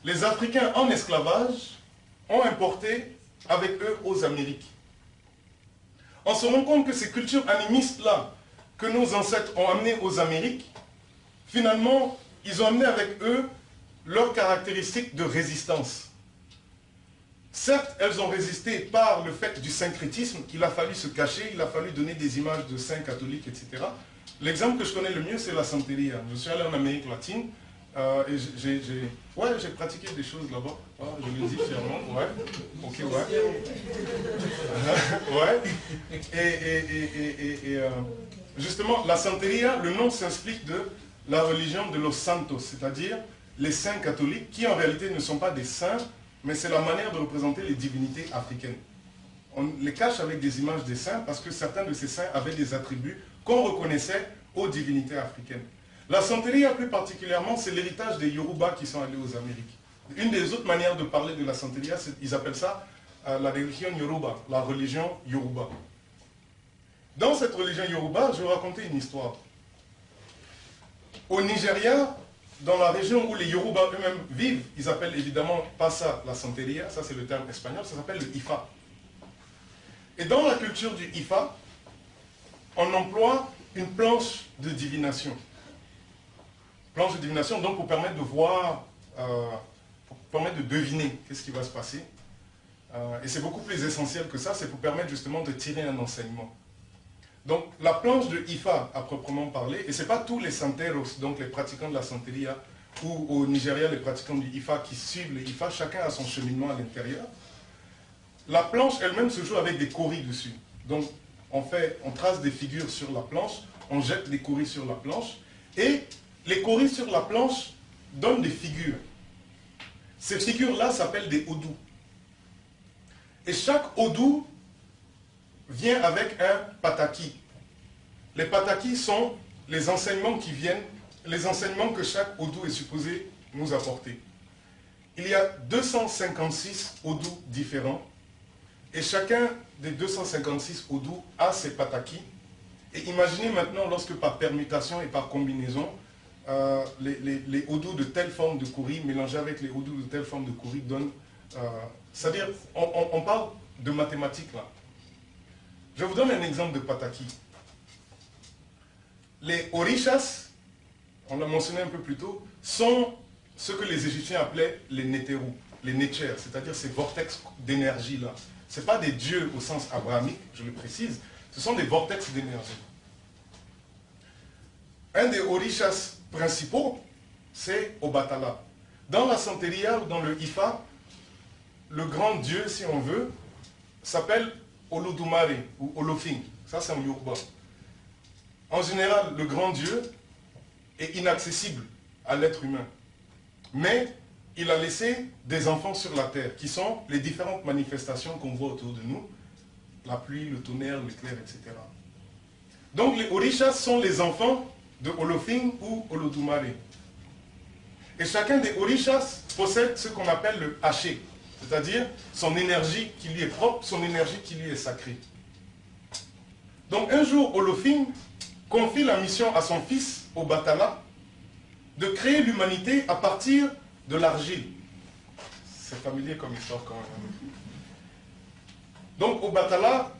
les Africains en esclavage ont importé avec eux aux Amériques. On se rend compte que ces cultures animistes-là que nos ancêtres ont amenées aux Amériques, finalement, ils ont amené avec eux leurs caractéristiques de résistance. Certes, elles ont résisté par le fait du syncrétisme, qu'il a fallu se cacher, il a fallu donner des images de saints catholiques, etc. L'exemple que je connais le mieux, c'est la santeria. Je suis allé en Amérique latine et j'ai pratiqué des choses là-bas. Ah, je le dis fièrement, ouais. Ok, ouais. Ouais. Justement, la santeria, le nom s'explique de la religion de los santos, c'est-à-dire les saints catholiques, qui en réalité ne sont pas des saints, mais c'est la manière de représenter les divinités africaines. On les cache avec des images des saints parce que certains de ces saints avaient des attributs qu'on reconnaissait aux divinités africaines. La santeria, plus particulièrement, c'est l'héritage des Yoruba qui sont allés aux Amériques. Une des autres manières de parler de la santeria, ils appellent ça la religion Yoruba, la religion Yoruba. Dans cette religion Yoruba, je vais raconter une histoire. Au Nigeria, dans la région où les Yoruba eux-mêmes vivent, ils appellent évidemment pas ça la santeria, ça c'est le terme espagnol, ça s'appelle le Ifa. Et dans la culture du Ifa, on emploie une planche de divination. Planche de divination, donc pour permettre de voir, pour permettre de deviner qu'est-ce qui va se passer. Et c'est beaucoup plus essentiel que ça, c'est pour permettre justement de tirer un enseignement. Donc la planche de Ifa, à proprement parler, et ce n'est pas tous les santeros, donc les pratiquants de la santeria, ou au Nigeria, les pratiquants du Ifa qui suivent le Ifa, chacun a son cheminement à l'intérieur. La planche elle-même se joue avec des kauris dessus. Donc on trace des figures sur la planche, on jette les kauris sur la planche, et les kauris sur la planche donnent des figures. Ces figures-là s'appellent des odus. Et chaque odou vient avec un pataki. Les patakis sont les enseignements qui viennent, les enseignements que chaque odou est supposé nous apporter. Il y a 256 odous différents, et chacun des 256 odous a ses patakis. Et imaginez maintenant lorsque par permutation et par combinaison, les odous de telle forme de kouri mélangés avec les odous de telle forme de kouri donnent... c'est-à-dire, on parle de mathématiques là. Je vous donne un exemple de pataki. Les orishas, on l'a mentionné un peu plus tôt, sont ce que les Égyptiens appelaient les nétérous, les netchers, c'est-à-dire ces vortex d'énergie là. Ce ne sont pas des dieux au sens abrahamique, je le précise, ce sont des vortex d'énergie. Un des orishas principaux, c'est Obatala. Dans la santeria ou dans le Ifa, le grand dieu, si on veut, s'appelle Olodumare ou Olofin. Ça, c'est en Yoruba. En général, le grand dieu est inaccessible à l'être humain. Mais il a laissé des enfants sur la terre, qui sont les différentes manifestations qu'on voit autour de nous. La pluie, le tonnerre, l'éclair, etc. Donc les orishas sont les enfants de Olofin ou Olodumare. Et chacun des orishas possède ce qu'on appelle le haché, c'est-à-dire son énergie qui lui est propre, son énergie qui lui est sacrée. Donc un jour, Olofin confie la mission à son fils, Obatala, de créer l'humanité à partir de l'argile. C'est familier comme histoire quand même. Donc Obatala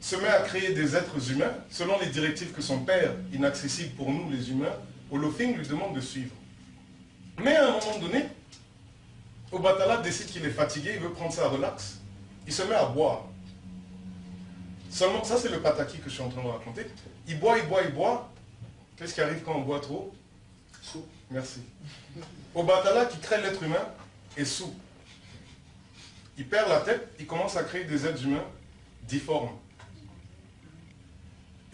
se met à créer des êtres humains, selon les directives que son père, inaccessible pour nous les humains, Olofin lui demande de suivre. Mais à un moment donné, Obatala décide qu'il est fatigué, il veut prendre ça relax, il se met à boire. Seulement, ça c'est le pataki que je suis en train de raconter. Il boit, il boit, il boit. Qu'est-ce qui arrive quand on boit trop? Sous. Merci. Obatala qui crée l'être humain est sous. Il perd la tête, il commence à créer des êtres humains difformes.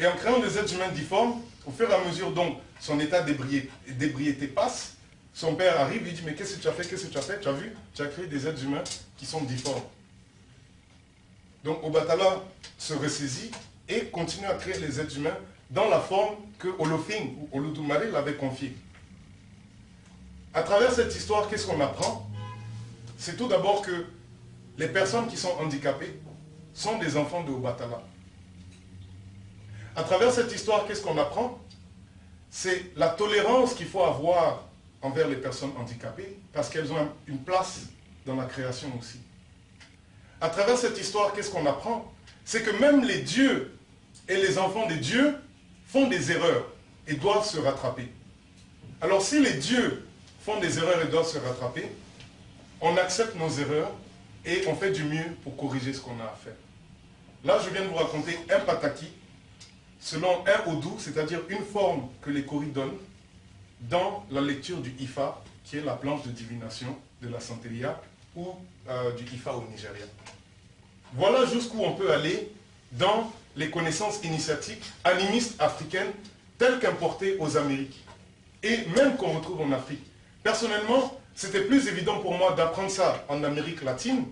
Et en créant des êtres humains difformes, au fur et à mesure dont son état d'ébriété passe, son père arrive, lui dit, mais qu'est-ce que tu as fait, qu'est-ce que tu as fait? Tu as vu? Tu as créé des êtres humains qui sont difformes. Donc Obatala se ressaisit et continue à créer les êtres humains dans la forme que Olofin ou Olodumare l'avait confiée. À travers cette histoire, qu'est-ce qu'on apprend? C'est tout d'abord que les personnes qui sont handicapées sont des enfants de Obatala. À travers cette histoire, qu'est-ce qu'on apprend? C'est la tolérance qu'il faut avoir envers les personnes handicapées parce qu'elles ont une place dans la création aussi. À travers cette histoire, qu'est-ce qu'on apprend? C'est que même les dieux et les enfants des dieux font des erreurs et doivent se rattraper. Alors si les dieux font des erreurs et doivent se rattraper, on accepte nos erreurs et on fait du mieux pour corriger ce qu'on a à faire. Là, je viens de vous raconter un pataki selon un Odu, c'est-à-dire une forme que les Koris donnent dans la lecture du Ifa, qui est la planche de divination de la Santeria, ou du Ifa au Nigeria. Voilà jusqu'où on peut aller dans les connaissances initiatiques animistes africaines telles qu'importées aux Amériques, et même qu'on retrouve en Afrique. Personnellement, c'était plus évident pour moi d'apprendre ça en Amérique latine,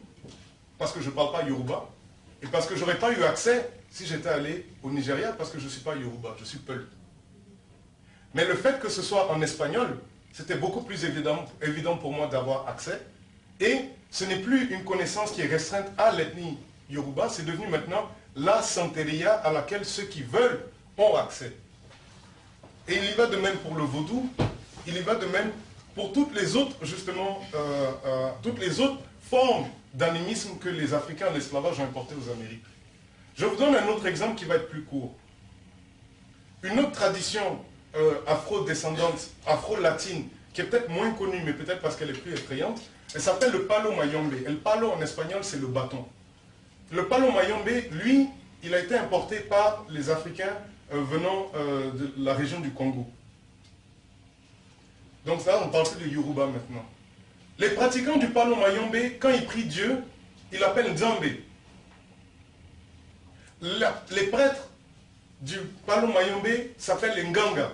parce que je ne parle pas Yoruba, et parce que je n'aurais pas eu accès si j'étais allé au Nigeria, parce que je ne suis pas Yoruba, je suis Peul. Mais le fait que ce soit en espagnol, c'était beaucoup plus évident pour moi d'avoir accès, et ce n'est plus une connaissance qui est restreinte à l'ethnie Yoruba, c'est devenu maintenant la santeria à laquelle ceux qui veulent ont accès. Et il y va de même pour le vaudou, il y va de même pour toutes les autres, justement, toutes les autres formes d'animisme que les Africains de l'esclavage ont importées aux Amériques. Je vous donne un autre exemple qui va être plus court. Une autre tradition afro-descendante, afro-latine, qui est peut-être moins connue, mais peut-être parce qu'elle est plus effrayante, elle s'appelle le palo mayombe. Et le palo en espagnol, c'est le bâton. Le palo mayombe, lui, il a été importé par les Africains venant de la région du Congo. Donc ça, on parle plus de Yoruba maintenant. Les pratiquants du palo mayombe, quand ils prient Dieu, ils l'appellent Nzambe. Les prêtres du palo mayombe s'appellent les Nganga.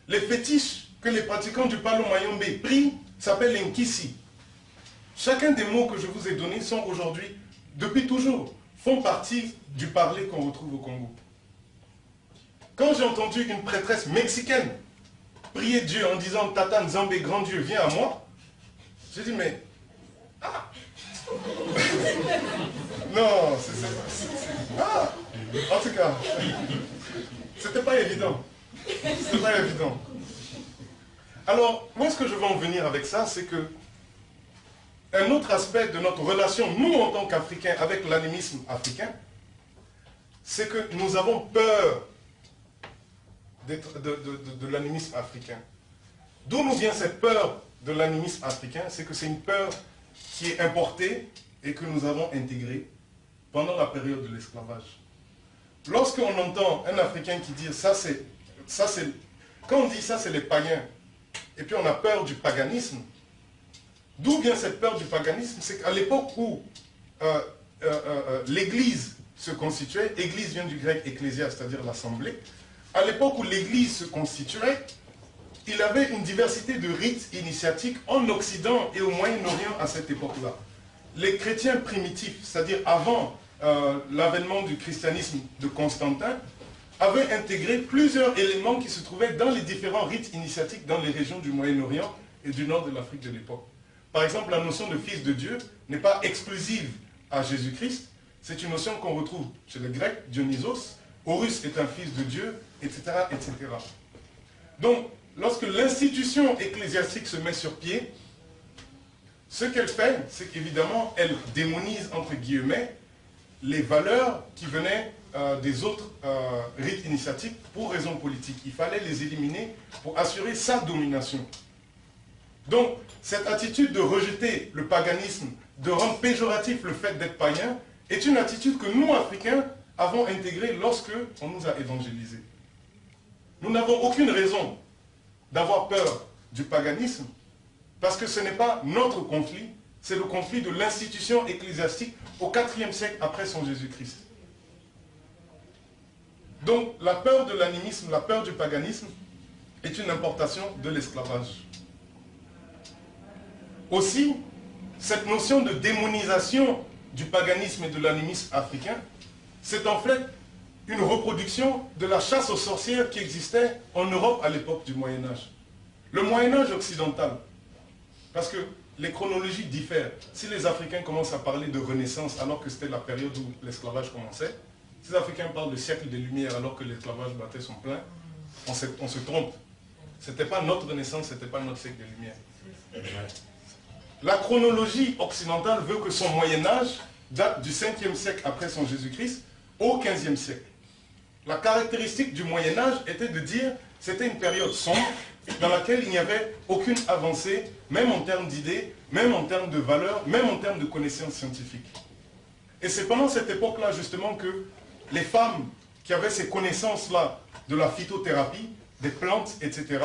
Les fétiches que les pratiquants du palo mayombe prient s'appellent les Nkisi. Chacun des mots que je vous ai donnés sont aujourd'hui, depuis toujours, font partie du parler qu'on retrouve au Congo. Quand j'ai entendu une prêtresse mexicaine prier Dieu en disant « Tata Nzambe, grand Dieu, viens à moi », j'ai dit « mais... ah !» Non, ah, en tout cas, c'était pas évident. C'était pas évident. Alors, moi, ce que je veux en venir avec ça, c'est que un autre aspect de notre relation, nous, en tant qu'Africains, avec l'animisme africain, c'est que nous avons peur de l'animisme africain. D'où nous vient cette peur de l'animisme africain? C'est que c'est une peur qui est importée et que nous avons intégrée pendant la période de l'esclavage. Lorsqu'on entend un Africain qui dit ça c'est... Quand on dit ça c'est les païens, et puis on a peur du paganisme, d'où vient cette peur du paganisme? C'est qu'à l'époque où l'Église se constituait, Église vient du grec ecclésia, c'est-à-dire l'assemblée, à l'époque où l'Église se constituait, il avait une diversité de rites initiatiques en Occident et au Moyen-Orient à cette époque-là. Les chrétiens primitifs, c'est-à-dire avant l'avènement du christianisme de Constantin, avaient intégré plusieurs éléments qui se trouvaient dans les différents rites initiatiques dans les régions du Moyen-Orient et du nord de l'Afrique de l'époque. Par exemple, la notion de fils de Dieu n'est pas exclusive à Jésus-Christ, c'est une notion qu'on retrouve chez les Grecs, Dionysos, Horus est un fils de Dieu, etc. etc. Donc, lorsque l'institution ecclésiastique se met sur pied, ce qu'elle fait, c'est qu'évidemment, elle démonise, entre guillemets, les valeurs qui venaient des autres rites initiatiques pour raisons politiques. Il fallait les éliminer pour assurer sa domination. Donc, cette attitude de rejeter le paganisme, de rendre péjoratif le fait d'être païen, est une attitude que nous, Africains, avons intégrée lorsque on nous a évangélisés. Nous n'avons aucune raison d'avoir peur du paganisme, parce que ce n'est pas notre conflit, c'est le conflit de l'institution ecclésiastique au IVe siècle après son Jésus-Christ. Donc la peur de l'animisme, la peur du paganisme est une importation de l'esclavage. Aussi, cette notion de démonisation du paganisme et de l'animisme africain, c'est en fait une reproduction de la chasse aux sorcières qui existait en Europe à l'époque du Moyen-Âge. Le Moyen-Âge occidental, parce que les chronologies diffèrent. Si les Africains commencent à parler de Renaissance alors que c'était la période où l'esclavage commençait, si les Africains parlent de siècle des Lumières alors que l'esclavage battait son plein, on se trompe. Ce n'était pas notre Renaissance, ce n'était pas notre siècle des Lumières. La chronologie occidentale veut que son Moyen-Âge date du 5e siècle après son Jésus-Christ au 15e siècle. La caractéristique du Moyen-Âge était de dire que c'était une période sombre dans laquelle il n'y avait aucune avancée, même en termes d'idées, même en termes de valeurs, même en termes de connaissances scientifiques. Et c'est pendant cette époque-là, justement, que les femmes qui avaient ces connaissances-là de la phytothérapie, des plantes, etc.,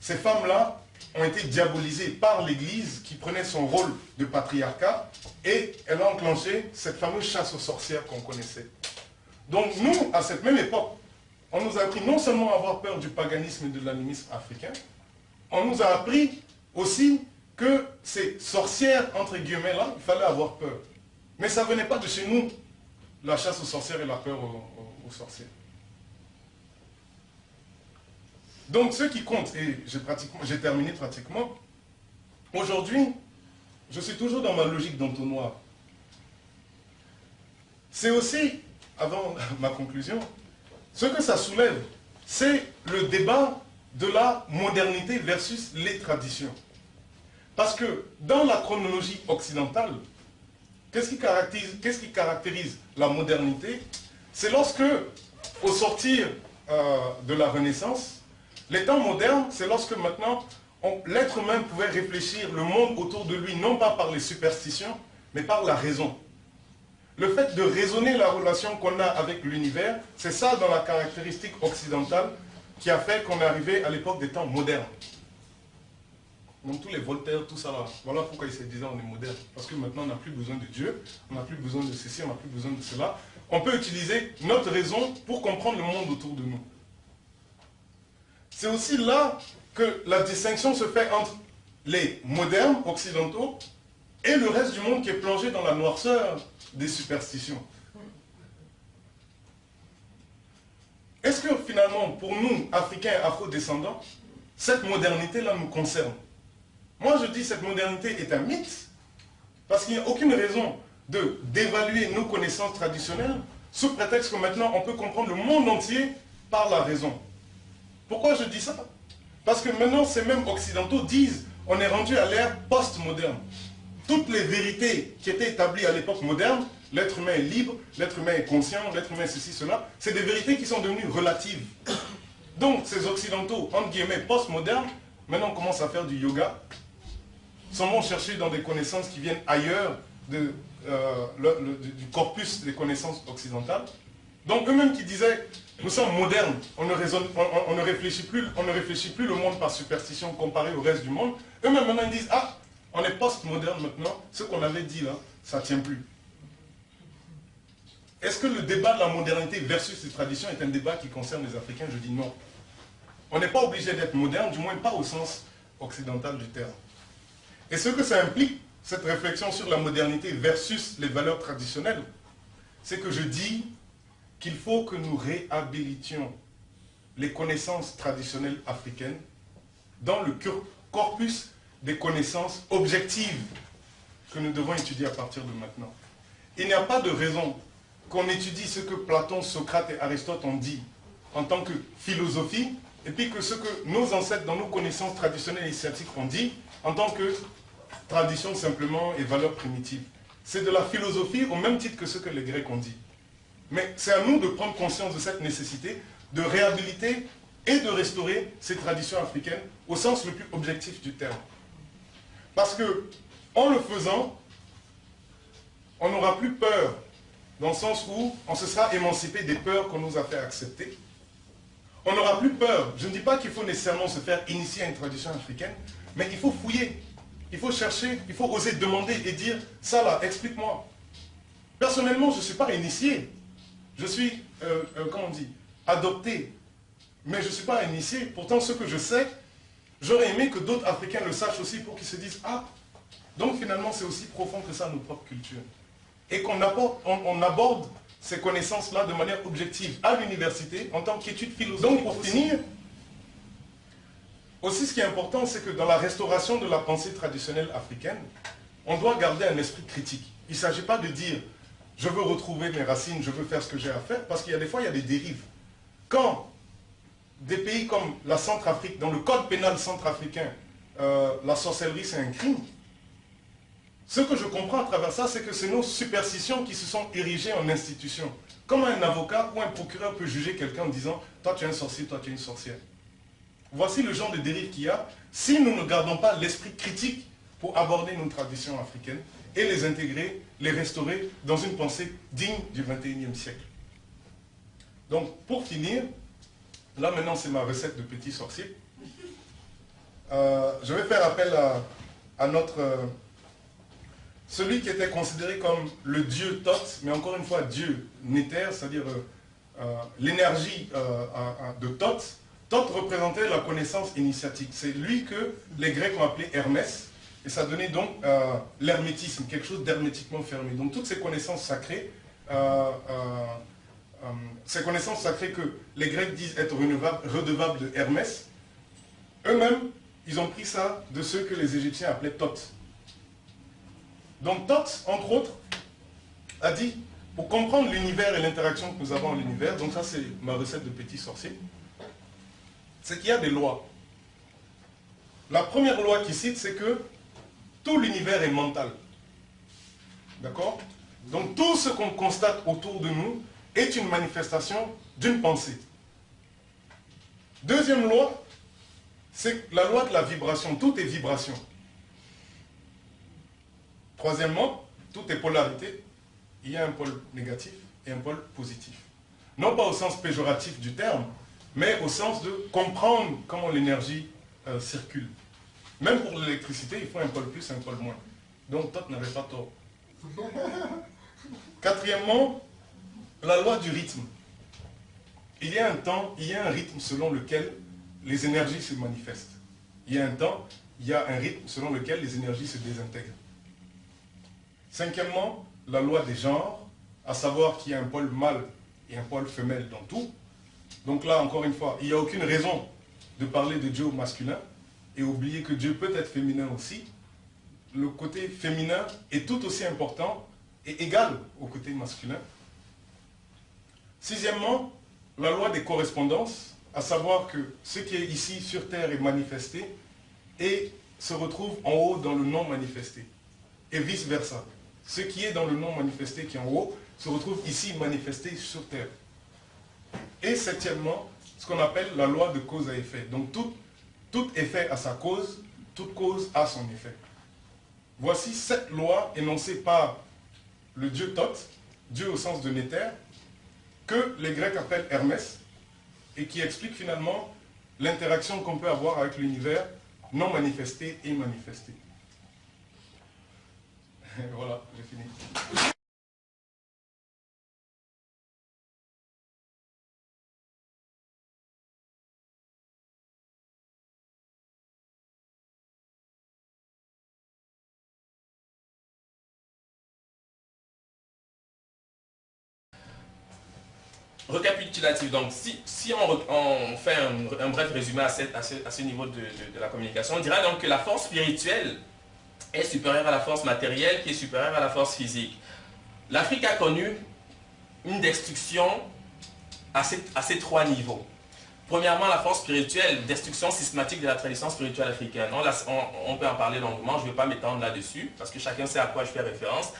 ces femmes-là ont été diabolisées par l'Église qui prenait son rôle de patriarcat et elle a enclenché cette fameuse chasse aux sorcières qu'on connaissait. Donc nous, à cette même époque, on nous a appris non seulement à avoir peur du paganisme et de l'animisme africain, on nous a appris aussi que ces sorcières, entre guillemets, là, il fallait avoir peur. Mais ça ne venait pas de chez nous, la chasse aux sorcières et la peur aux sorcières. Donc ce qui compte, et j'ai terminé pratiquement, aujourd'hui, je suis toujours dans ma logique d'entonnoir. C'est aussi, avant ma conclusion, ce que ça soulève, c'est le débat de la modernité versus les traditions. Parce que dans la chronologie occidentale, qu'est-ce qui caractérise la modernité? C'est lorsque, au sortir de la Renaissance, les temps modernes, c'est lorsque maintenant, l'être humain pouvait réfléchir le monde autour de lui, non pas par les superstitions, mais par la raison. Le fait de raisonner la relation qu'on a avec l'univers, c'est ça dans la caractéristique occidentale qui a fait qu'on est arrivé à l'époque des temps modernes. Donc tous les Voltaire, tout ça là, voilà pourquoi ils se disaient on est moderne. Parce que maintenant on n'a plus besoin de Dieu, on n'a plus besoin de ceci, on n'a plus besoin de cela. On peut utiliser notre raison pour comprendre le monde autour de nous. C'est aussi là que la distinction se fait entre les modernes occidentaux et le reste du monde qui est plongé dans la noirceur des superstitions. Est-ce que finalement, pour nous, Africains et Afro-descendants, cette modernité-là nous concerne? Moi, je dis que cette modernité est un mythe, parce qu'il n'y a aucune raison d'évaluer nos connaissances traditionnelles sous prétexte que maintenant, on peut comprendre le monde entier par la raison. Pourquoi je dis ça? Parce que maintenant, ces mêmes occidentaux disent on est rendu à l'ère post-moderne. Toutes les vérités qui étaient établies à l'époque moderne, l'être humain est libre, l'être humain est conscient, l'être humain est ceci, cela, c'est des vérités qui sont devenues relatives. Donc, ces occidentaux, entre guillemets, post-modernes, maintenant commencent à faire du yoga, s'en vont chercher dans des connaissances qui viennent ailleurs du corpus des connaissances occidentales. Donc, eux-mêmes qui disaient, nous sommes modernes, on ne réfléchit plus le monde par superstition comparé au reste du monde. Eux-mêmes maintenant ils disent, ah, on est post-moderne maintenant, ce qu'on avait dit là, ça ne tient plus. Est-ce que le débat de la modernité versus les traditions est un débat qui concerne les Africains? Je dis non. On n'est pas obligé d'être moderne, du moins pas au sens occidental du terme. Et ce que ça implique, cette réflexion sur la modernité versus les valeurs traditionnelles, c'est que je dis qu'il faut que nous réhabilitions les connaissances traditionnelles africaines dans le corpus des connaissances objectives que nous devons étudier à partir de maintenant. Il n'y a pas de raison qu'on étudie ce que Platon, Socrate et Aristote ont dit en tant que philosophie, et puis que ce que nos ancêtres dans nos connaissances traditionnelles et scientifiques ont dit en tant que tradition simplement et valeurs primitives. C'est de la philosophie au même titre que ce que les Grecs ont dit. Mais c'est à nous de prendre conscience de cette nécessité de réhabiliter et de restaurer ces traditions africaines au sens le plus objectif du terme. Parce que, en le faisant, on n'aura plus peur, dans le sens où on se sera émancipé des peurs qu'on nous a fait accepter. On n'aura plus peur. Je ne dis pas qu'il faut nécessairement se faire initier à une tradition africaine, mais il faut fouiller, il faut chercher, il faut oser demander et dire, ça là, explique-moi. Personnellement, je ne suis pas initié. Je suis, comment on dit, adopté. Mais je ne suis pas initié. Pourtant, ce que je sais, j'aurais aimé que d'autres Africains le sachent aussi pour qu'ils se disent, ah, donc finalement, c'est aussi profond que ça, nos propres cultures. Et qu'on aborde ces connaissances-là de manière objective à l'université, en tant qu'étude philosophique. Donc, pour finir, aussi ce qui est important, c'est que dans la restauration de la pensée traditionnelle africaine, on doit garder un esprit critique. Il ne s'agit pas de dire, je veux retrouver mes racines, je veux faire ce que j'ai à faire, parce qu'il y a des fois, il y a des dérives. Quand des pays comme la Centrafrique, dans le code pénal centrafricain, la sorcellerie c'est un crime. Ce que je comprends à travers ça, c'est que c'est nos superstitions qui se sont érigées en institutions. Comment un avocat ou un procureur peut juger quelqu'un en disant « toi tu es un sorcier, toi tu es une sorcière ». Voici le genre de dérive qu'il y a si nous ne gardons pas l'esprit critique pour aborder nos traditions africaines et les intégrer, les restaurer dans une pensée digne du XXIe siècle. Donc, pour finir, là maintenant c'est ma recette de petit sorcier. Je vais faire appel à notre... celui qui était considéré comme le dieu Thoth, mais encore une fois dieu Néter, c'est-à-dire l'énergie de Thoth. Thoth représentait la connaissance initiatique. C'est lui que les Grecs ont appelé Hermès, et ça donnait donc l'hermétisme, quelque chose d'hermétiquement fermé. Donc toutes ces connaissances sacrées que les Grecs disent être redevables de Hermès, eux-mêmes, ils ont pris ça de ceux que les Égyptiens appelaient Thoth. Donc Thoth, entre autres, a dit, pour comprendre l'univers et l'interaction que nous avons dans l'univers, donc ça c'est ma recette de petit sorcier, c'est qu'il y a des lois. La première loi qu'il cite, c'est que tout l'univers est mental. D'accord? Donc tout ce qu'on constate autour de nous est une manifestation d'une pensée. Deuxième loi, c'est la loi de la vibration. Tout est vibration. Troisièmement, tout est polarité. Il y a un pôle négatif et un pôle positif. Non pas au sens péjoratif du terme, mais au sens de comprendre comment l'énergie circule. Même pour l'électricité, il faut un pôle plus, un pôle moins. Donc Thoth n'avait pas tort. Quatrièmement, la loi du rythme. Il y a un temps, il y a un rythme selon lequel les énergies se manifestent. Il y a un temps, il y a un rythme selon lequel les énergies se désintègrent. Cinquièmement, la loi des genres, à savoir qu'il y a un pôle mâle et un pôle femelle dans tout. Donc là, encore une fois, il n'y a aucune raison de parler de Dieu au masculin et oublier que Dieu peut être féminin aussi. Le côté féminin est tout aussi important et égal au côté masculin. Sixièmement, la loi des correspondances, à savoir que ce qui est ici sur Terre est manifesté et se retrouve en haut dans le non manifesté. Et vice-versa. Ce qui est dans le non manifesté qui est en haut se retrouve ici manifesté sur Terre. Et septièmement, ce qu'on appelle la loi de cause à effet. Donc tout effet a sa cause, toute cause a son effet. Voici 7 lois énoncées par le dieu Thoth, Dieu au sens de Néter, que les Grecs appellent Hermès, et qui expliquent finalement l'interaction qu'on peut avoir avec l'univers non manifesté et manifesté. Voilà, j'ai fini. Récapitulatif, donc si on fait un bref résumé à ce niveau de la communication, on dira donc que la force spirituelle est supérieure à la force matérielle qui est supérieure à la force physique. L'Afrique a connu une destruction à ces 3 niveaux. Premièrement, la force spirituelle, destruction systématique de la tradition spirituelle africaine. On peut en parler longuement, je ne vais pas m'étendre là-dessus, parce que chacun sait à quoi je fais référence.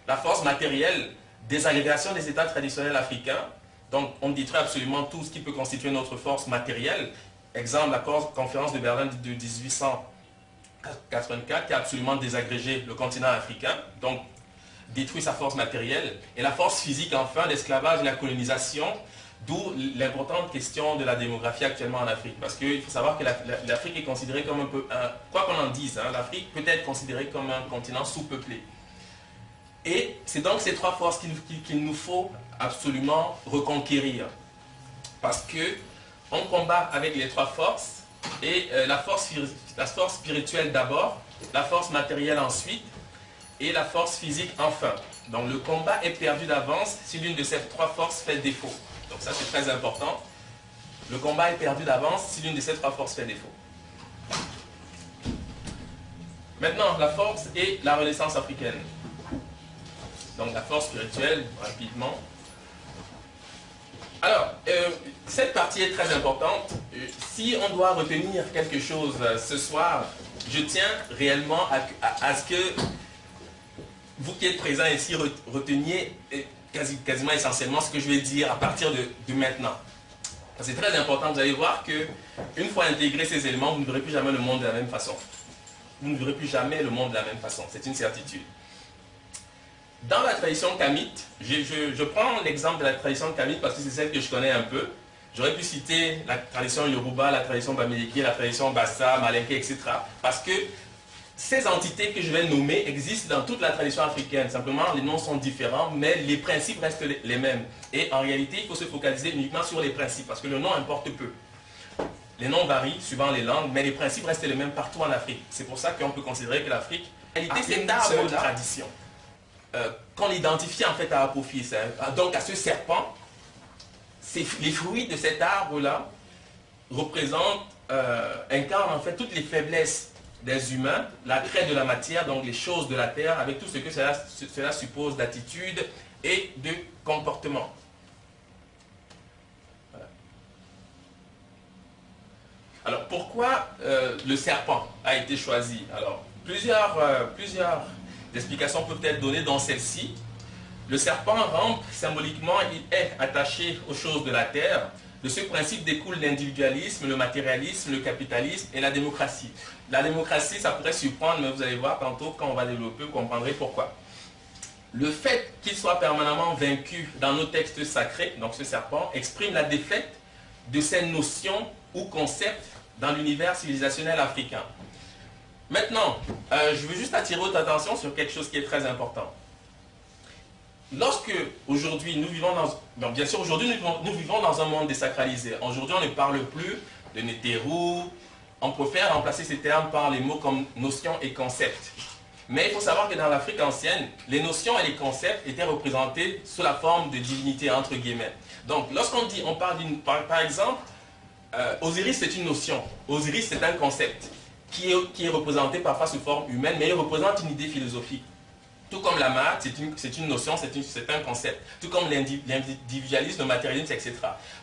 La force matérielle, désagrégation des États traditionnels africains. Donc, on détruit absolument tout ce qui peut constituer notre force matérielle. Exemple, la conférence de Berlin de 1884 qui a absolument désagrégé le continent africain, donc détruit sa force matérielle. Et la force physique, enfin, l'esclavage et la colonisation, d'où l'importante question de la démographie actuellement en Afrique. Parce qu'il faut savoir que l'Afrique est considérée comme un peu, quoi qu'on en dise, hein, l'Afrique peut être considérée comme un continent sous-peuplé. Et c'est donc ces 3 forces qu'il nous faut absolument reconquérir. Parce que on combat avec les 3 forces, et la force spirituelle d'abord, la force matérielle ensuite, et la force physique enfin. Donc le combat est perdu d'avance si l'une de ces 3 forces fait défaut. Donc ça c'est très important. Le combat est perdu d'avance si l'une de ces 3 forces fait défaut. Maintenant, la force et la renaissance africaine. Donc la force spirituelle, rapidement. Alors, cette partie est très importante. Si on doit retenir quelque chose ce soir, je tiens réellement à ce que vous qui êtes présents ici reteniez quasiment essentiellement ce que je vais dire à partir de maintenant. C'est très important, vous allez voir que une fois intégrés ces éléments, vous ne verrez plus jamais le monde de la même façon. Vous ne verrez plus jamais le monde de la même façon, c'est une certitude. Dans la tradition kamite, je prends l'exemple de la tradition kamite parce que c'est celle que je connais un peu. J'aurais pu citer la tradition Yoruba, la tradition Bamileke, la tradition Bassa, Malinké, etc. Parce que ces entités que je vais nommer existent dans toute la tradition africaine. Simplement, les noms sont différents, mais les principes restent les mêmes. Et en réalité, il faut se focaliser uniquement sur les principes, parce que le nom importe peu. Les noms varient suivant les langues, mais les principes restent les mêmes partout en Afrique. C'est pour ça qu'on peut considérer que l'Afrique, en réalité, c'est un arbre de tradition. Qu'on identifie en fait à Apophis, donc à ce serpent, les fruits de cet arbre-là représentent, incarnent en fait toutes les faiblesses des humains, l'attrait de la matière, donc les choses de la terre, avec tout ce que cela suppose d'attitude et de comportement. Voilà. Alors pourquoi le serpent a été choisi? Alors plusieurs explications peuvent être données dans celle-ci. Le serpent rampe, symboliquement, il est attaché aux choses de la terre. De ce principe découle l'individualisme, le matérialisme, le capitalisme et la démocratie. La démocratie, ça pourrait surprendre, mais vous allez voir tantôt, quand on va développer, vous comprendrez pourquoi. Le fait qu'il soit permanemment vaincu dans nos textes sacrés, donc ce serpent, exprime la défaite de ces notions ou concepts dans l'univers civilisationnel africain. Maintenant, je veux juste attirer votre attention sur quelque chose qui est très important. Lorsque aujourd'hui nous vivons dans... bien sûr, aujourd'hui nous vivons dans un monde désacralisé. Aujourd'hui, on ne parle plus de Nétérou. On préfère remplacer ces termes par les mots comme notions et concepts. Mais il faut savoir que dans l'Afrique ancienne, les notions et les concepts étaient représentés sous la forme de divinités, entre guillemets. Donc, lorsqu'on dit, on parle d'une... Par exemple, Osiris, c'est une notion. Osiris, c'est un concept qui est représenté parfois sous forme humaine, mais il représente une idée philosophique. Tout comme la maths, c'est une notion, c'est un concept. Tout comme l'individualisme, le matérialisme, etc.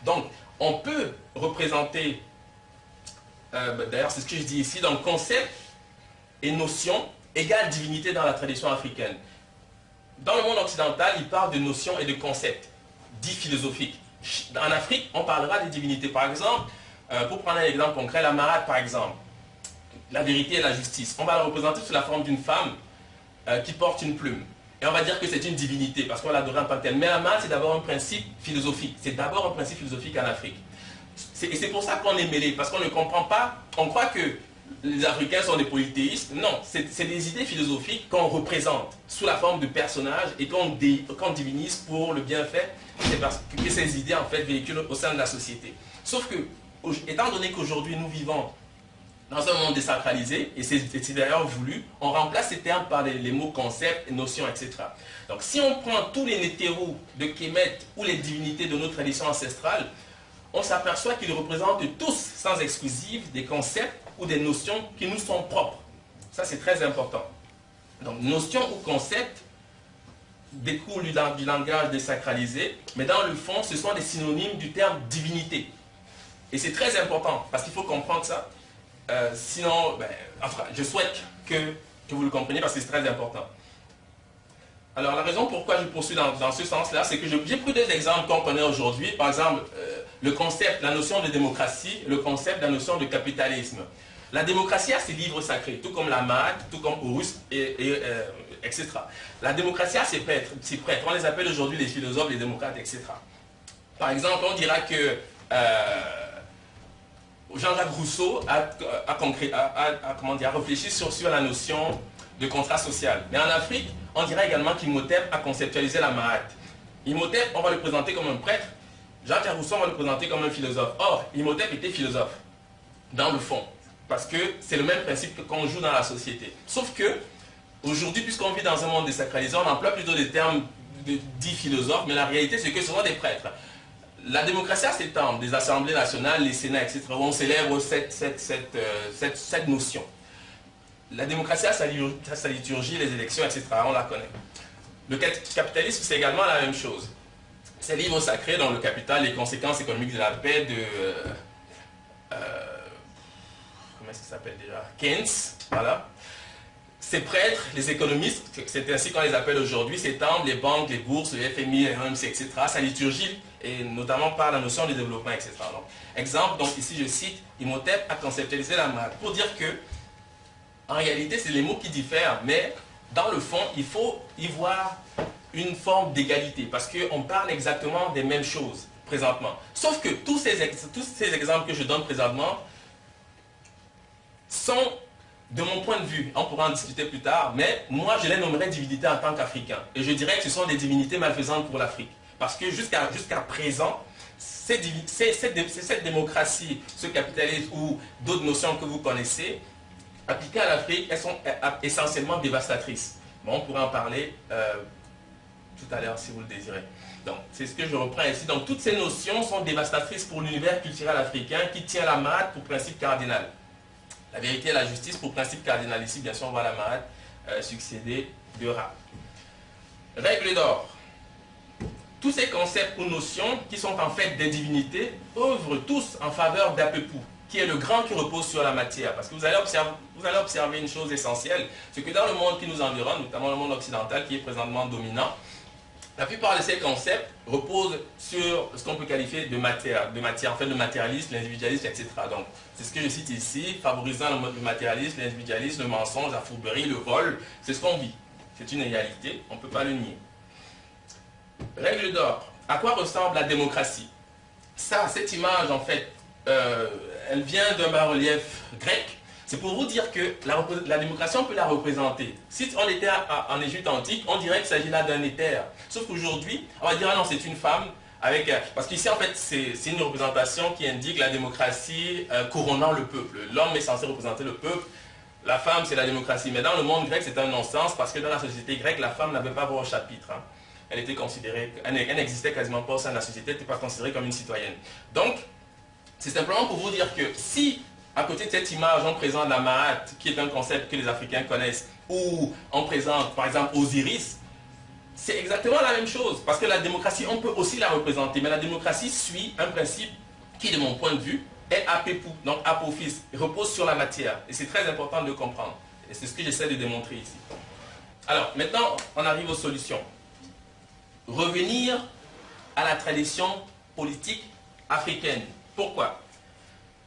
Donc, on peut représenter, d'ailleurs c'est ce que je dis ici, donc concept et notion égale divinité dans la tradition africaine. Dans le monde occidental, il parle de notions et de concepts, dits philosophiques. En Afrique, on parlera de divinités. Par exemple, pour prendre un exemple concret, la Marat, par exemple, la vérité et la justice. On va la représenter sous la forme d'une femme qui porte une plume. Et on va dire que c'est une divinité, parce qu'on l'adorait en tant que telle. Mais la maths, c'est d'abord un principe philosophique. C'est d'abord un principe philosophique en Afrique. Et c'est pour ça qu'on est mêlé, parce qu'on ne comprend pas. On croit que les Africains sont des polythéistes. Non, c'est des idées philosophiques qu'on représente sous la forme de personnages et qu'on divinise pour le bienfait que ces idées en fait véhiculent au sein de la société. Sauf que, étant donné qu'aujourd'hui nous vivons dans un monde désacralisé, et c'est d'ailleurs voulu, on remplace ces termes par les mots concepts, notions, etc. Donc si on prend tous les Nétérous de Kemet ou les divinités de nos traditions ancestrales, on s'aperçoit qu'ils représentent tous, sans exclusive, des concepts ou des notions qui nous sont propres. Ça c'est très important. Donc notions ou concepts découlent du langage désacralisé, mais dans le fond, ce sont des synonymes du terme divinité. Et c'est très important, parce qu'il faut comprendre ça. Sinon, enfin, je souhaite que vous le compreniez parce que c'est très important. Alors, la raison pourquoi je poursuis dans ce sens-là, c'est que j'ai pris deux exemples qu'on connaît aujourd'hui. Par exemple, le concept, la notion de démocratie, le concept, la notion de capitalisme. La démocratie a ses livres sacrés, tout comme la maths, tout comme Horus, etc. La démocratie a ses prêtres. On les appelle aujourd'hui les philosophes, les démocrates, etc. Par exemple, on dira que Jean-Jacques Rousseau a réfléchi sur la notion de contrat social. Mais en Afrique, on dirait également qu'Imhotep a conceptualisé la Mahat. Imhotep, on va le présenter comme un prêtre. Jean-Jacques Rousseau, on va le présenter comme un philosophe. Or, Imhotep était philosophe, dans le fond. Parce que c'est le même principe qu'on joue dans la société. Sauf que, aujourd'hui, puisqu'on vit dans un monde désacralisé, on emploie plutôt des termes dits philosophes, mais la réalité, c'est que ce sont des prêtres. La démocratie a ses termes, des assemblées nationales, les sénats, etc., où on célèbre cette notion. La démocratie a sa liturgie, les élections, etc., on la connaît. Le capitalisme, c'est également la même chose. Ces livres sacrés, dans le Capital, les conséquences économiques de la paix de... comment ça s'appelle déjà? Keynes, voilà. Ces prêtres, les économistes, c'est ainsi qu'on les appelle aujourd'hui, s'étendent les banques, les bourses, le FMI, le OMC, etc., sa liturgie, et notamment par la notion de développement, etc. Donc, exemple, donc ici je cite, Imhotep a conceptualisé la Mahat pour dire que, en réalité, c'est les mots qui diffèrent, mais dans le fond, il faut y voir une forme d'égalité, parce qu'on parle exactement des mêmes choses présentement. Sauf que tous ces exemples que je donne présentement sont, de mon point de vue, on pourra en discuter plus tard, mais moi je les nommerais divinités en tant qu'Africain. Et je dirais que ce sont des divinités malfaisantes pour l'Afrique. Parce que jusqu'à présent, cette démocratie, ce capitalisme ou d'autres notions que vous connaissez, appliquées à l'Afrique, elles sont essentiellement dévastatrices. Bon, on pourra en parler tout à l'heure si vous le désirez. Donc, c'est ce que je reprends ici. Donc, toutes ces notions sont dévastatrices pour l'univers culturel africain qui tient la Mahat pour principe cardinal. La vérité et la justice pour principe cardinal. Ici, bien sûr, on voit la Mahat succéder de Ra. Règle d'or. Tous ces concepts ou notions qui sont en fait des divinités œuvrent tous en faveur d'Apepou, qui est le grand qui repose sur la matière. Parce que vous allez observer une chose essentielle, c'est que dans le monde qui nous environne, notamment le monde occidental qui est présentement dominant, la plupart de ces concepts reposent sur ce qu'on peut qualifier de matière, en fait le matérialisme, l'individualisme, etc. Donc, c'est ce que je cite ici, favorisant le matérialisme, l'individualisme, le mensonge, la fourberie, le vol, c'est ce qu'on vit. C'est une réalité, on ne peut pas le nier. Règle d'or, à quoi ressemble la démocratie? Ça, cette image, en fait, elle vient d'un bas-relief grec. C'est pour vous dire que la démocratie, on peut la représenter. Si on était en Égypte antique, on dirait qu'il s'agit là d'un éther. Sauf qu'aujourd'hui, on va dire, ah non, c'est une femme avec... Parce qu'ici, en fait, c'est une représentation qui indique la démocratie couronnant le peuple. L'homme est censé représenter le peuple. La femme, c'est la démocratie. Mais dans le monde grec, c'est un non-sens parce que dans la société grecque, la femme n'avait pas voix au chapitre. Hein. Elle était considérée... Elle n'existait quasiment pas au sein de la société, elle n'était pas considérée comme une citoyenne. Donc, c'est simplement pour vous dire que si... À côté de cette image, on présente la Mahat, qui est un concept que les Africains connaissent, ou on présente par exemple Osiris, c'est exactement la même chose. Parce que la démocratie, on peut aussi la représenter, mais la démocratie suit un principe qui, de mon point de vue, est apépou, donc apophis, repose sur la matière. Et c'est très important de le comprendre. Et c'est ce que j'essaie de démontrer ici. Alors, maintenant, on arrive aux solutions. Revenir à la tradition politique africaine. Pourquoi ?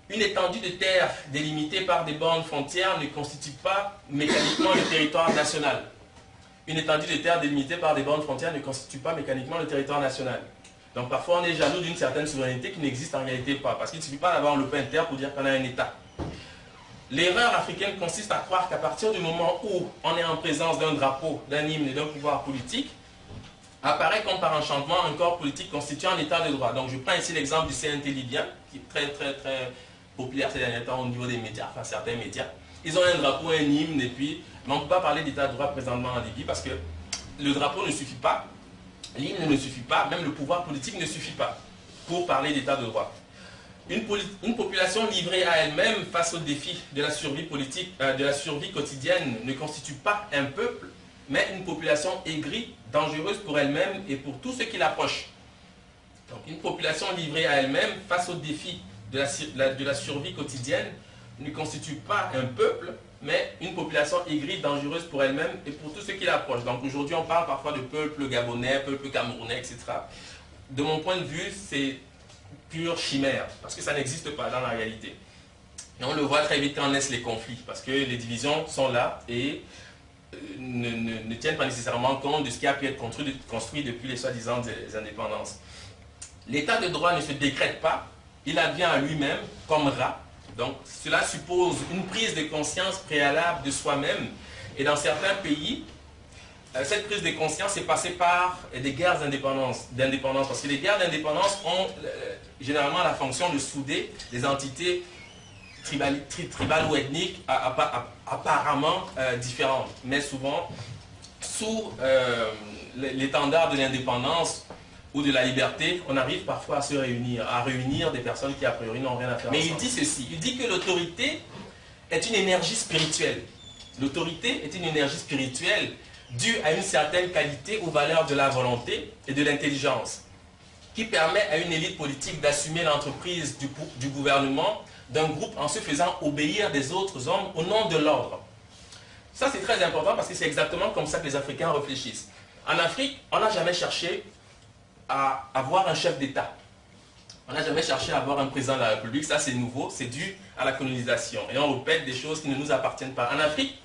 Une étendue de terre délimitée par des bornes frontières ne constitue pas mécaniquement le territoire national. Une étendue de terre délimitée par des bornes frontières ne constitue pas mécaniquement le territoire national. Donc parfois on est jaloux d'une certaine souveraineté qui n'existe en réalité pas, parce qu'il ne suffit pas d'avoir le pain terre pour dire qu'on a un État. L'erreur africaine consiste à croire qu'à partir du moment où on est en présence d'un drapeau, d'un hymne et d'un pouvoir politique, apparaît comme par enchantement un corps politique constitué en état de droit. Donc je prends ici l'exemple du CNT libyen, qui est très populaire ces derniers temps au niveau des médias, enfin certains médias. Ils ont un drapeau, un hymne, et puis, mais on ne peut pas parler d'état de droit présentement en Libye parce que le drapeau ne suffit pas, l'hymne ne suffit pas, même le pouvoir politique ne suffit pas pour parler d'état de droit. Une population livrée à elle-même face aux défis de la survie politique, de la survie quotidienne ne constitue pas un peuple, mais une population aigrie, dangereuse pour elle-même et pour tous ceux qui l'approchent. Donc une population livrée à elle-même face aux défis de la survie quotidienne ne constitue pas un peuple, mais une population aigrie, dangereuse pour elle-même et pour tous ceux qui l'approchent. Donc aujourd'hui, on parle parfois de peuple gabonais, peuple camerounais, etc. De mon point de vue, c'est pure chimère, parce que ça n'existe pas dans la réalité. Et on le voit très vite quand naissent les conflits, parce que les divisions sont là et ne tiennent pas nécessairement compte de ce qui a pu être construit depuis les soi-disant indépendances. L'état de droit ne se décrète pas, il advient à lui-même comme Ra. Donc cela suppose une prise de conscience préalable de soi-même. Et dans certains pays, cette prise de conscience est passée par des guerres d'indépendance. Parce que les guerres d'indépendance ont généralement la fonction de souder des entités tribales ou ethniques apparemment différentes. Mais souvent, sous l'étendard de l'indépendance ou de la liberté, on arrive parfois à réunir des personnes qui a priori n'ont rien à faire. Mais il dit ceci, il dit que l'autorité est une énergie spirituelle. L'autorité est une énergie spirituelle due à une certaine qualité ou valeur de la volonté et de l'intelligence. qui permet à une élite politique d'assumer l'entreprise du gouvernement d'un groupe en se faisant obéir des autres hommes au nom de l'ordre. Ça, c'est très important parce que c'est exactement comme ça que les Africains réfléchissent. En Afrique, on n'a jamais cherché à avoir un chef d'État. On n'a jamais cherché à avoir un président de la République. Ça, c'est nouveau. C'est dû à la colonisation. Et on répète des choses qui ne nous appartiennent pas. En Afrique,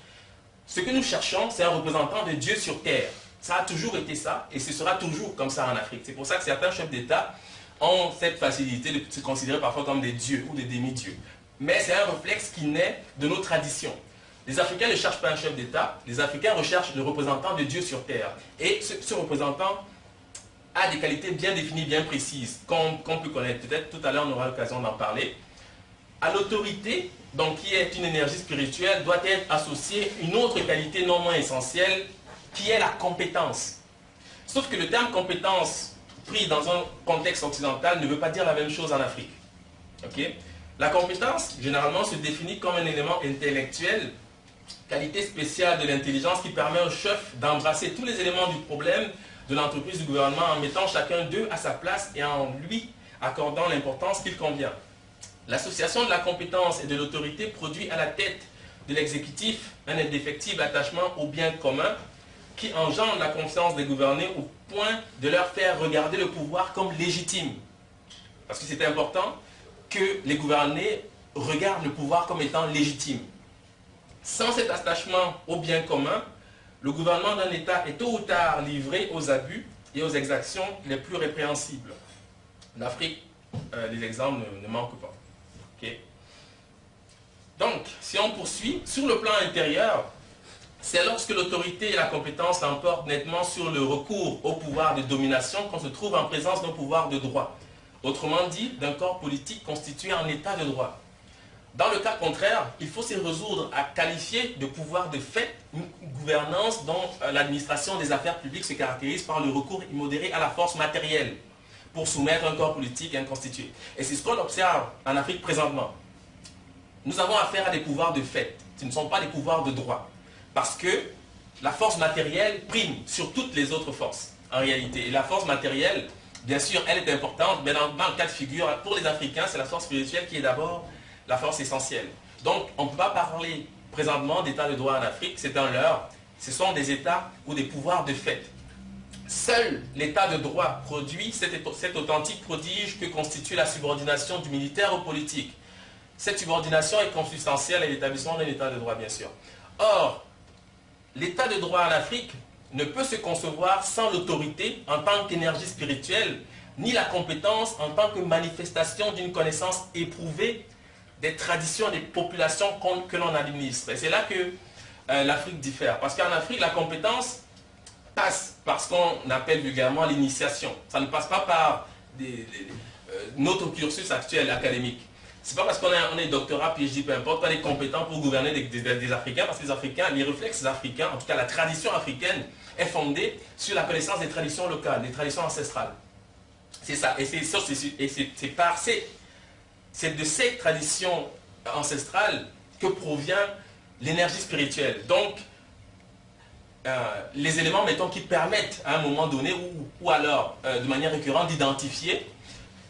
ce que nous cherchons, c'est un représentant de Dieu sur terre. Ça a toujours été ça et ce sera toujours comme ça en Afrique. C'est pour ça que certains chefs d'État ont cette facilité de se considérer parfois comme des dieux ou des demi-dieux. Mais c'est un réflexe qui naît de nos traditions. Les Africains ne cherchent pas un chef d'État, les Africains recherchent le représentant de Dieu sur terre. Et ce représentant a des qualités bien définies, bien précises, qu'on peut connaître. Peut-être tout à l'heure on aura l'occasion d'en parler. À l'autorité, donc qui est une énergie spirituelle, doit être associée une autre qualité non moins essentielle, qui est la compétence. Sauf que le terme compétence, pris dans un contexte occidental, ne veut pas dire la même chose en Afrique. Okay? La compétence, généralement, se définit comme un élément intellectuel, qualité spéciale de l'intelligence qui permet au chef d'embrasser tous les éléments du problème de l'entreprise du gouvernement en mettant chacun d'eux à sa place et en lui accordant l'importance qu'il convient. L'association de la compétence et de l'autorité produit à la tête de l'exécutif un indéfectible attachement au bien commun qui engendre la confiance des gouvernés au point de leur faire regarder le pouvoir comme légitime. Parce que c'est important que les gouvernés regardent le pouvoir comme étant légitime. Sans cet attachement au bien commun, le gouvernement d'un État est tôt ou tard livré aux abus et aux exactions les plus répréhensibles. En Afrique, les exemples ne manquent pas. Okay. Donc, si on poursuit, sur le plan intérieur, c'est lorsque l'autorité et la compétence l'emportent nettement sur le recours au pouvoir de domination qu'on se trouve en présence d'un pouvoir de droit. Autrement dit, d'un corps politique constitué en état de droit. Dans le cas contraire, il faut se résoudre à qualifier de pouvoir de fait une gouvernance dont l'administration des affaires publiques se caractérise par le recours immodéré à la force matérielle pour soumettre un corps politique inconstitué. Et c'est ce qu'on observe en Afrique présentement. Nous avons affaire à des pouvoirs de fait. Ce ne sont pas des pouvoirs de droit. Parce que la force matérielle prime sur toutes les autres forces, en réalité. Et la force matérielle, bien sûr, elle est importante, mais dans le cas de figure, pour les Africains, c'est la force spirituelle qui est d'abord la force essentielle. Donc, on ne peut pas parler présentement d'état de droit en Afrique, c'est un leurre. Ce sont des états ou des pouvoirs de fait. Seul l'état de droit produit cet authentique prodige que constitue la subordination du militaire au politique. Cette subordination est consubstantielle à l'établissement d'un état de droit, bien sûr. Or, l'état de droit en Afrique ne peut se concevoir sans l'autorité en tant qu'énergie spirituelle, ni la compétence en tant que manifestation d'une connaissance éprouvée des traditions des populations que l'on administre. Et c'est là que l'Afrique diffère. Parce qu'en Afrique, la compétence passe par ce qu'on appelle vulgairement l'initiation. Ça ne passe pas par notre cursus actuel académique. C'est pas parce qu'on est doctorat, PhD, peu importe, qu'on est compétent pour gouverner des Africains, parce que les Africains, les réflexes africains, en tout cas la tradition africaine, est fondée sur la connaissance des traditions locales, des traditions ancestrales. C'est ça. Et c'est de ces traditions ancestrales que provient l'énergie spirituelle. Donc, les éléments, mettons, qui permettent à un moment donné, ou alors de manière récurrente, d'identifier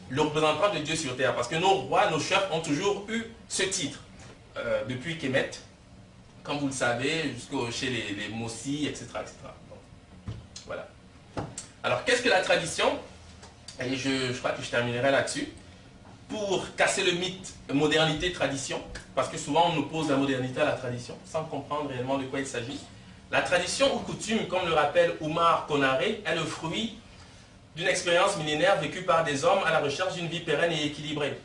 le représentant de Dieu sur terre. Parce que nos rois, nos chefs ont toujours eu ce titre. Depuis Kemet, comme vous le savez, chez les Mossi, etc. etc. Donc, voilà. Alors, qu'est-ce que la tradition? Et je crois que je terminerai là-dessus. Pour casser le mythe modernité-tradition, parce que souvent on oppose la modernité à la tradition, sans comprendre réellement de quoi il s'agit. La tradition ou coutume, comme le rappelle Oumar Konaré, est le fruit d'une expérience millénaire vécue par des hommes à la recherche d'une vie pérenne et équilibrée.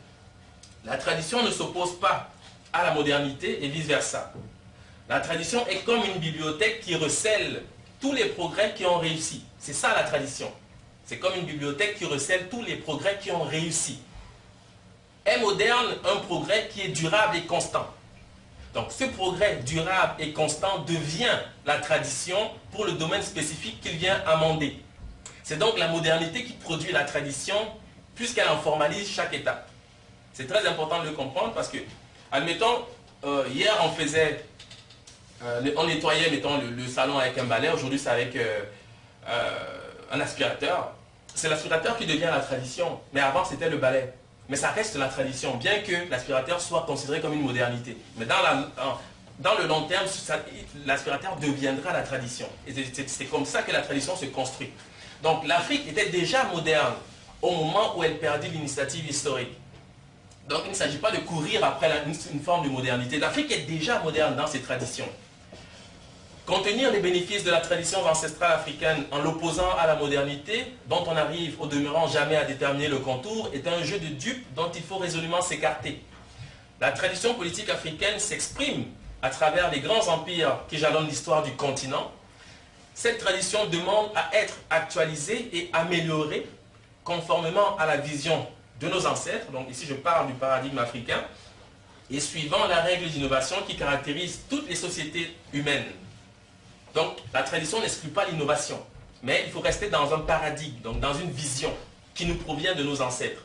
La tradition ne s'oppose pas à la modernité et vice-versa. La tradition est comme une bibliothèque qui recèle tous les progrès qui ont réussi. C'est ça la tradition. C'est comme une bibliothèque qui recèle tous les progrès qui ont réussi. Est moderne un progrès qui est durable et constant. Donc ce progrès durable et constant devient la tradition pour le domaine spécifique qu'il vient amender. C'est donc la modernité qui produit la tradition puisqu'elle en formalise chaque étape. C'est très important de le comprendre parce que, admettons, hier on nettoyait mettons, le salon avec un balai, aujourd'hui c'est avec un aspirateur. c'est l'aspirateur qui devient la tradition. Mais avant, c'était le balai. Mais ça reste la tradition, bien que l'aspirateur soit considéré comme une modernité. Mais dans le long terme, l'aspirateur deviendra la tradition. Et c'est comme ça que la tradition se construit. Donc l'Afrique était déjà moderne au moment où elle perdit l'initiative historique. Donc il ne s'agit pas de courir après une forme de modernité. L'Afrique est déjà moderne dans ses traditions. Contenir les bénéfices de la tradition ancestrale africaine en l'opposant à la modernité, dont on arrive au demeurant jamais à déterminer le contour, est un jeu de dupes dont il faut résolument s'écarter. La tradition politique africaine s'exprime à travers les grands empires qui jalonnent l'histoire du continent. Cette tradition demande à être actualisée et améliorée conformément à la vision de nos ancêtres. Donc ici je parle du paradigme africain et suivant la règle d'innovation qui caractérise toutes les sociétés humaines. Donc la tradition n'exclut pas l'innovation, mais il faut rester dans un paradigme, donc dans une vision qui nous provient de nos ancêtres.